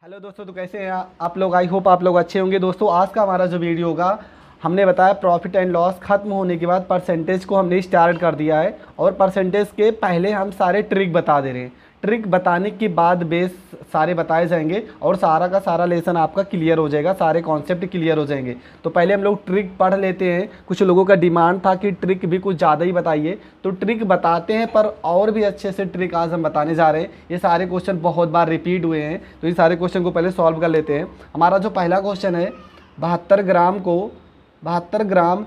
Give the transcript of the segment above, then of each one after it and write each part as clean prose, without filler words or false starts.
Hello दोस्तों, तो कैसे हैं आप लोग। आई होप आप लोग अच्छे होंगे। दोस्तों आज का हमारा जो वीडियो होगा, हमने बताया प्रॉफिट एंड लॉस खत्म होने के बाद परसेंटेज को हमने स्टार्ट कर दिया है और परसेंटेज के पहले हम सारे ट्रिक बता दे रहे हैं। ट्रिक बताने के बाद बेस सारे बताए जाएंगे और सारा का सारा लेसन आपका क्लियर हो जाएगा, सारे कॉन्सेप्ट क्लियर हो जाएंगे। तो पहले हम लोग ट्रिक पढ़ लेते हैं। कुछ लोगों का डिमांड था कि ट्रिक भी कुछ ज़्यादा ही बताइए, तो ट्रिक बताते हैं, पर और भी अच्छे से ट्रिक आज हम बताने जा रहे हैं। ये सारे क्वेश्चन बहुत बार रिपीट हुए हैं, तो ये सारे क्वेश्चन को पहले सॉल्व कर लेते हैं। हमारा जो पहला क्वेश्चन है, 72 ग्राम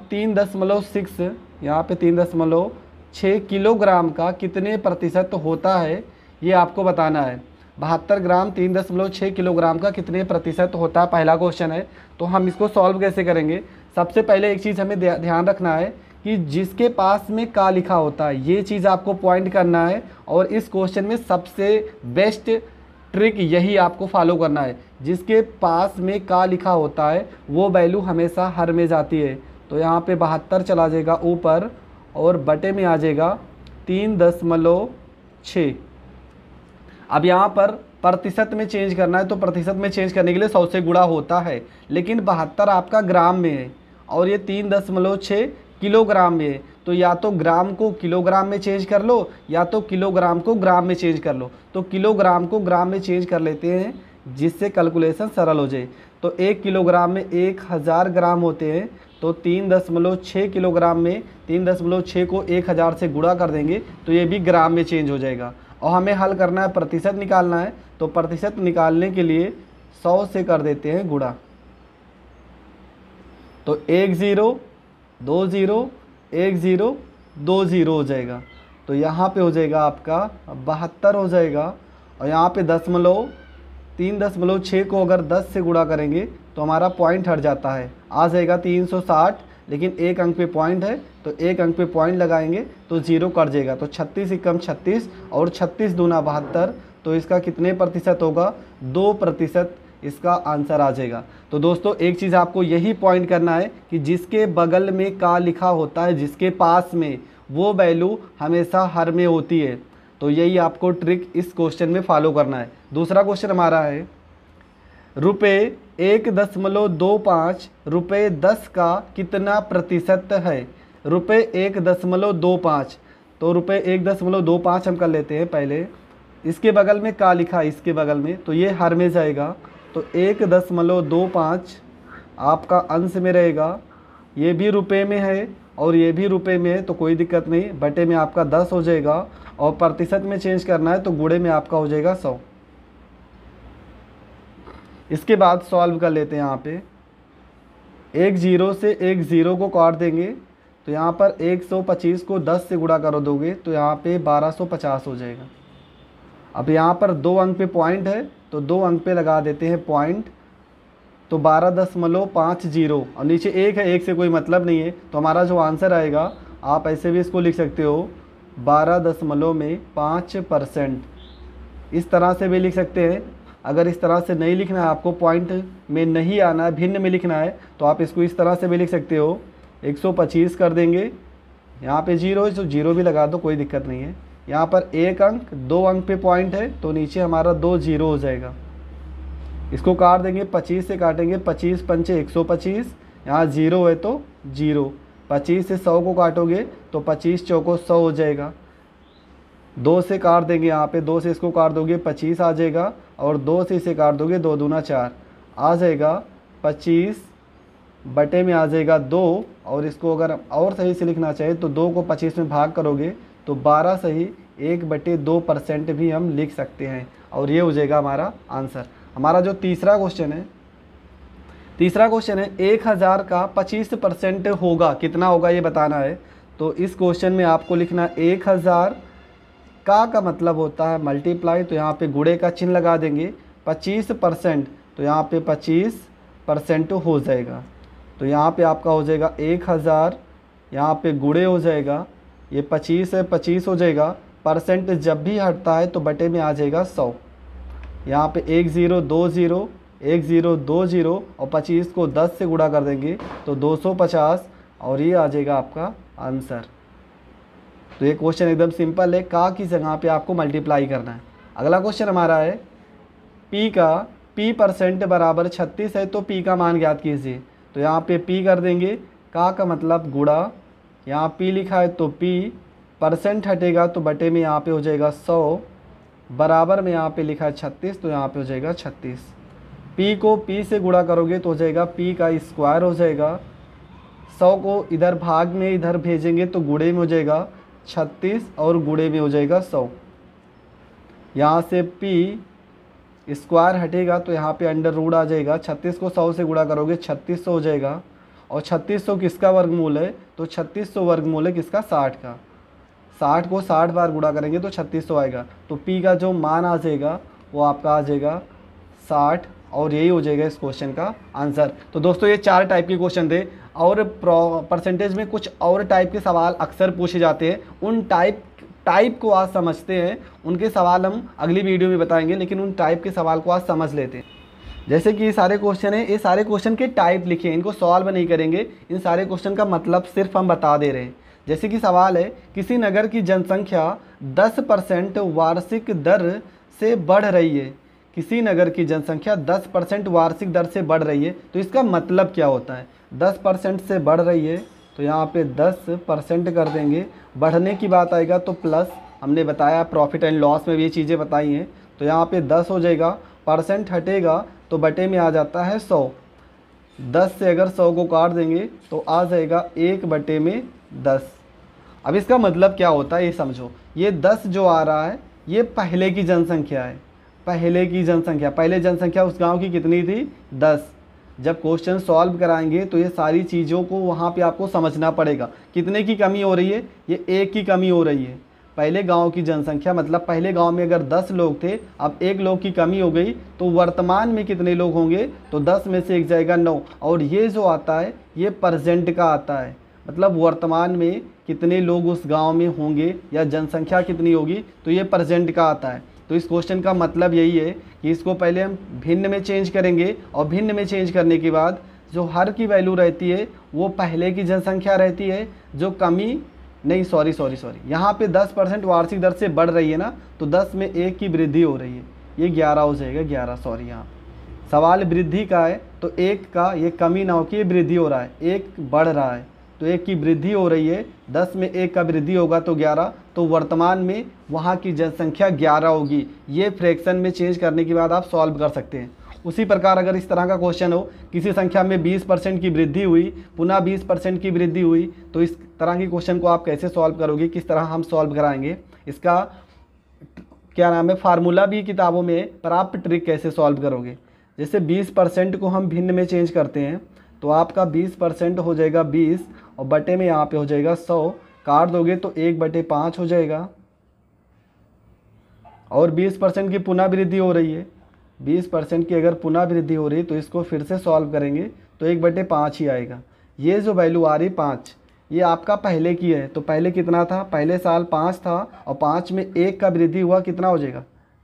3.6, यहाँ पे 3.6 किलोग्राम का कितने प्रतिशत होता है, ये आपको बताना है। 72 ग्राम 3.6 किलोग्राम का कितने प्रतिशत होता है, पहला क्वेश्चन है। तो हम इसको सॉल्व कैसे करेंगे। सबसे पहले एक चीज़ हमें ध्यान रखना है कि जिसके पास में का लिखा होता है, ये चीज़ आपको पॉइंट करना है। और इस क्वेश्चन में सबसे बेस्ट ट्रिक यही आपको फॉलो करना है। जिसके पास में का लिखा होता है वो वैल्यू हमेशा हर में जाती है। तो यहाँ पे 72 चला जाएगा ऊपर और बटे में आ जाएगा 3.6। अब यहाँ पर प्रतिशत में चेंज करना है, तो प्रतिशत में चेंज करने के लिए 100 से गुणा होता है, लेकिन 72 आपका ग्राम में है और ये 3.6 किलोग्राम में है। तो या तो ग्राम को किलोग्राम में चेंज कर लो या तो किलोग्राम को ग्राम में चेंज कर लो। तो किलोग्राम को ग्राम में चेंज कर लेते हैं, जिससे कैलकुलेशन सरल हो जाए। तो 1 किलोग्राम में 1000 ग्राम होते हैं, तो 3.6 किलोग्राम में 3.6 को 1000 से गुणा कर देंगे तो ये भी ग्राम में चेंज हो जाएगा। और हमें हल करना है, प्रतिशत निकालना है। तो प्रतिशत निकालने के लिए 100 से कर देते हैं गुणा। तो 1 0 2 0 1 0 2 0 हो जाएगा। तो यहाँ पे हो जाएगा आपका 72 हो जाएगा। और यहाँ पे 3.6 को अगर 10 से गुणा करेंगे तो हमारा पॉइंट हट जाता है, आ जाएगा 360। लेकिन एक अंक पे पॉइंट है, तो एक अंक पे पॉइंट लगाएंगे तो 0 कट जाएगा। तो 36 ही कम 36 और 36 दूना 72। तो इसका कितने प्रतिशत होगा, 2% इसका आंसर आ जाएगा। तो दोस्तों एक चीज़ आपको यही पॉइंट करना है कि जिसके बगल में का लिखा होता है, जिसके पास में, वो वैल्यू हमेशा हर में होती है। तो यही आपको ट्रिक इस क्वेश्चन में फॉलो करना है। दूसरा क्वेश्चन हमारा है, रुपये 1.25 रुपये 10 का कितना प्रतिशत है। रुपये 1.25, तो रुपये 1.25 हम कर लेते हैं पहले। इसके बगल में का लिखा है, इसके बगल में, तो ये हर में जाएगा। तो 1.25 आपका अंश में रहेगा। ये भी रुपए में है और ये भी रुपए में है, तो कोई दिक्कत नहीं, बटे में आपका 10 हो जाएगा। और प्रतिशत में चेंज करना है तो गुणे में आपका हो जाएगा 100। इसके बाद सॉल्व कर लेते हैं। यहाँ पे 1 0 से 1 0 को काट देंगे, तो यहाँ पर 125 को 10 से गुणा कर दोगे तो यहाँ पे 1250 हो जाएगा। अब यहाँ पर 2 अंक पे पॉइंट है, तो 2 अंक पे लगा देते हैं पॉइंट। तो 12.50 और नीचे 1 है, 1 से कोई मतलब नहीं है। तो हमारा जो आंसर आएगा, आप ऐसे भी इसको लिख सकते हो 12.5%। इस तरह से भी लिख सकते हैं। अगर इस तरह से नहीं लिखना है, आपको पॉइंट में नहीं आना है, भिन्न में लिखना है, तो आप इसको इस तरह से भी लिख सकते हो। 125 कर देंगे, यहाँ पे 0 है तो 0 भी लगा दो, कोई दिक्कत नहीं है। यहाँ पर 1 अंक 2 अंक पे पॉइंट है, तो नीचे हमारा 2 0 हो जाएगा। इसको काट देंगे, 25 से काटेंगे, 25 पंचे 125, यहाँ 0 है तो 0। 25 से 100 को काटोगे तो 25 चौको 100 हो जाएगा। 2 से काट देंगे, यहाँ पे 2 से इसको काट दोगे 25 आ जाएगा। और 2 से इसे काट दोगे, 2 दूना 4 आ जाएगा। 25 बटे में आ जाएगा 2। और इसको अगर और सही से लिखना चाहे तो 2 को 25 में भाग करोगे तो 12 सही 1/2% भी हम लिख सकते हैं। और ये हो जाएगा हमारा आंसर। हमारा जो तीसरा क्वेश्चन है 1000 का 25% होगा, कितना होगा ये बताना है। तो इस क्वेश्चन में आपको लिखना 1000 का मतलब होता है मल्टीप्लाई, तो यहाँ पे गुणे का चिन्ह लगा देंगे। 25%, तो यहाँ पे 25% हो जाएगा। तो यहाँ पे आपका हो जाएगा 1000, यहाँ पे गुणे हो जाएगा, ये 25 है 25 हो जाएगा। परसेंट जब भी हटता है तो बटे में आ जाएगा 100। यहाँ पे 1 0 2 0 1 0 2 0 और 25 को 10 से गुणा कर देंगे तो 250 और ये आ जाएगा आपका आंसर। तो ये क्वेश्चन एकदम सिंपल है, का की जगह पे आपको मल्टीप्लाई करना है। अगला क्वेश्चन हमारा है, P का p% बराबर 36 है तो p का मान ज्ञात कीजिए। तो यहाँ पे p कर देंगे, का मतलब गुणा, यहाँ p लिखा है तो p, % हटेगा तो बटे में यहाँ पे हो जाएगा 100, बराबर में यहाँ पे लिखा है 36 तो यहाँ पे हो जाएगा 36। p को p से गुणा करोगे तो हो जाएगा p का स्क्वायर हो जाएगा, 100 को इधर भाग में इधर भेजेंगे तो गुणे में हो जाएगा 36 और गुणे में हो जाएगा 100। यहाँ से p स्क्वायर हटेगा तो यहाँ पे अंडर रूट आ जाएगा, 36 को 100 से गुणा करोगे 3600 हो जाएगा, और 3600 किसका वर्गमूल है, तो 3600 वर्गमूल है किसका, 60 का। 60 को 60 बार गुणा करेंगे तो 3600 आएगा। तो p का जो मान आ जाएगा वो आपका आ जाएगा 60, और यही हो जाएगा इस क्वेश्चन का आंसर। तो दोस्तों ये 4 टाइप के क्वेश्चन थे, और परसेंटेज में कुछ और टाइप के सवाल अक्सर पूछे जाते हैं। उन टाइप को आज समझते हैं, उनके सवाल हम अगली वीडियो में बताएंगे, लेकिन उन टाइप के सवाल को आज समझ लेते हैं। जैसे कि ये सारे क्वेश्चन हैं, ये सारे क्वेश्चन के टाइप लिखे हैं, इनको सॉल्व नहीं करेंगे, इन सारे क्वेश्चन का मतलब सिर्फ हम बता दे रहे हैं। जैसे कि सवाल है, किसी नगर की जनसंख्या 10% वार्षिक दर से बढ़ रही है। किसी नगर की जनसंख्या 10% वार्षिक दर से बढ़ रही है, तो इसका मतलब क्या होता है। 10% से बढ़ रही है तो यहाँ पे 10% कर देंगे, बढ़ने की बात आएगा तो प्लस, हमने बताया प्रॉफिट एंड लॉस में भी ये चीज़ें बताई हैं, तो यहाँ पे 10 हो जाएगा, परसेंट हटेगा तो बटे में आ जाता है 100। 10 से अगर 100 को काट देंगे तो आ जाएगा 1/10। अब इसका मतलब क्या होता है ये समझो, ये 10 जो आ रहा है ये पहले की जनसंख्या है, पहले की जनसंख्या, पहले जनसंख्या उस गांव की कितनी थी, 10। जब क्वेश्चन सॉल्व कराएंगे तो ये सारी चीज़ों को वहाँ पे आपको समझना पड़ेगा। कितने की कमी हो रही है, ये 1 की कमी हो रही है। पहले गांव की जनसंख्या मतलब पहले गांव में अगर 10 लोग थे, अब 1 लोग की कमी हो गई, तो वर्तमान में कितने लोग होंगे, तो 10 में से 1 जाएगा 9। और ये जो आता है ये प्रेजेंट का आता है, मतलब वर्तमान में कितने लोग उस गांव में होंगे या जनसंख्या कितनी होगी, तो ये प्रेजेंट का आता है। तो इस क्वेश्चन का मतलब यही है कि इसको पहले हम भिन्न में चेंज करेंगे, और भिन्न में चेंज करने के बाद जो हर की वैल्यू रहती है वो पहले की जनसंख्या रहती है, जो कमी नहीं, सॉरी यहाँ पे 10% वार्षिक दर से बढ़ रही है ना, तो 10 में 1 की वृद्धि हो रही है, ये 11 हो जाएगा, 11 सॉरी। यहाँ सवाल वृद्धि का है तो 1 का ये कमी ना हो कि ये वृद्धि हो रहा है, 1 बढ़ रहा है तो 1 की वृद्धि हो रही है, 10 में 1 का वृद्धि होगा तो 11, तो वर्तमान में वहाँ की जनसंख्या 11 होगी। ये फ्रैक्शन में चेंज करने के बाद आप सॉल्व कर सकते हैं। उसी प्रकार अगर इस तरह का क्वेश्चन हो, किसी संख्या में 20% की वृद्धि हुई, पुनः 20% की वृद्धि हुई, तो इस तरह के क्वेश्चन को आप कैसे सॉल्व करोगे, किस तरह हम सॉल्व कराएंगे, इसका क्या नाम है, फार्मूला भी किताबों में, पर आप ट्रिक कैसे सॉल्व करोगे। जैसे 20% को हम भिन्न में चेंज करते हैं तो आपका 20% हो जाएगा 20, और बटे में यहाँ पे हो जाएगा 100, काट दोगे तो 1/5 हो जाएगा। और 20% की पुनः वृद्धि हो रही है, 20% की अगर पुनः वृद्धि हो रही है तो इसको फिर से सॉल्व करेंगे तो 1/5 ही आएगा। ये जो वैल्यू आ रही 5, ये आपका पहले की है, तो पहले कितना था, पहले साल 5 था, और 5 में 1 का वृद्धि हुआ, कितना हो जाएगा,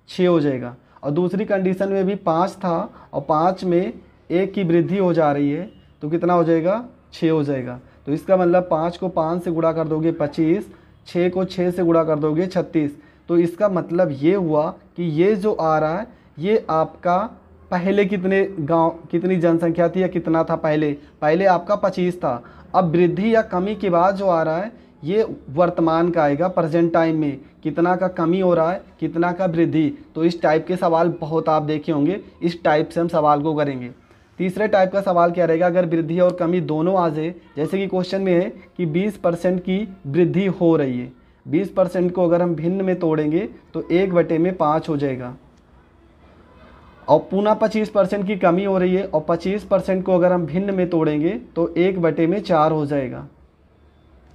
6 हो जाएगा। और दूसरी कंडीशन में भी 5 था और 5 में 1 की वृद्धि हो जा रही है, तो कितना हो जाएगा, 6 हो जाएगा। तो इसका मतलब 5 को 5 से गुणा कर दोगे 25, 6 को 6 से गुणा कर दोगे 36। तो इसका मतलब ये हुआ कि ये जो आ रहा है ये आपका पहले कितनी जनसंख्या थी या कितना था, पहले आपका 25 था। अब वृद्धि या कमी के बाद जो आ रहा है ये वर्तमान का आएगा, प्रेजेंट टाइम में कितना का कमी हो रहा है, कितना का वृद्धि। तो इस टाइप के सवाल बहुत आप देखे होंगे, इस टाइप से हम सवाल को करेंगे। तीसरे टाइप का सवाल क्या रहेगा, अगर वृद्धि और कमी दोनों आ जाए, जैसे कि क्वेश्चन में है कि 20% की वृद्धि हो रही है, 20% को अगर हम भिन्न में तोड़ेंगे तो 1/5 हो जाएगा, और पुनः 25% की कमी हो रही है, और 25% को अगर हम भिन्न में तोड़ेंगे तो 1/4 हो जाएगा।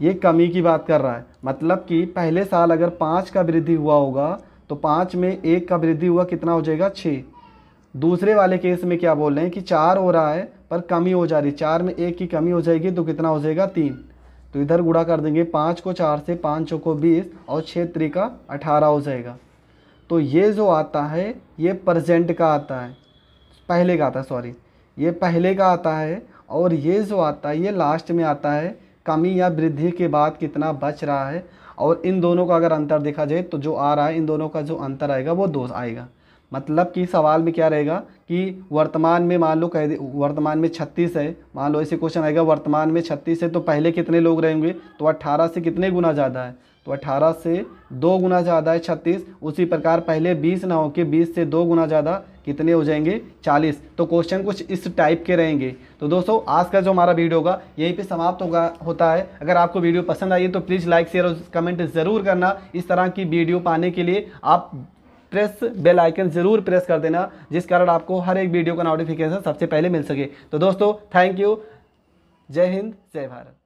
ये कमी की बात कर रहा है, मतलब कि पहले साल अगर 5 का वृद्धि हुआ होगा तो 5 में 1 का वृद्धि हुआ, कितना हो जाएगा, 6। दूसरे वाले केस में क्या बोल रहे हैं कि 4 हो रहा है पर कमी हो जा रही है, 4 में 1 की कमी हो जाएगी तो कितना हो जाएगा, 3। तो इधर गुणा कर देंगे 5 को 4 से, 5 चौको 20 और 6 त्रिका 18 हो जाएगा। तो ये जो आता है ये प्रेजेंट का आता है, पहले का आता है, सॉरी ये पहले का आता है, और ये जो आता है ये लास्ट में आता है, कमी या वृद्धि के बाद कितना बच रहा है। और इन दोनों का अगर अंतर देखा जाए तो जो आ रहा है इन दोनों का जो अंतर आएगा वो 2 आएगा। मतलब कि सवाल में क्या रहेगा कि वर्तमान में मान लो वर्तमान में 36 है, मान लो ऐसे क्वेश्चन आएगा वर्तमान में 36 है तो पहले कितने लोग रहेंगे, तो 18 से कितने गुना ज़्यादा है, तो 18 से 2 गुना ज़्यादा है 36। उसी प्रकार पहले 20 ना हो के 20 से 2 गुना ज़्यादा कितने हो जाएंगे 40। तो क्वेश्चन कुछ इस टाइप के रहेंगे। तो दोस्तों आज का जो हमारा वीडियो होगा यहीं पे समाप्त होता है। अगर आपको वीडियो पसंद आई है तो प्लीज़ लाइक शेयर और कमेंट ज़रूर करना। इस तरह की वीडियो पाने के लिए आप बेल आइकन ज़रूर प्रेस कर देना, जिस कारण आपको हर एक वीडियो का नोटिफिकेशन सबसे पहले मिल सके। तो दोस्तों थैंक यू, जय हिंद जय भारत।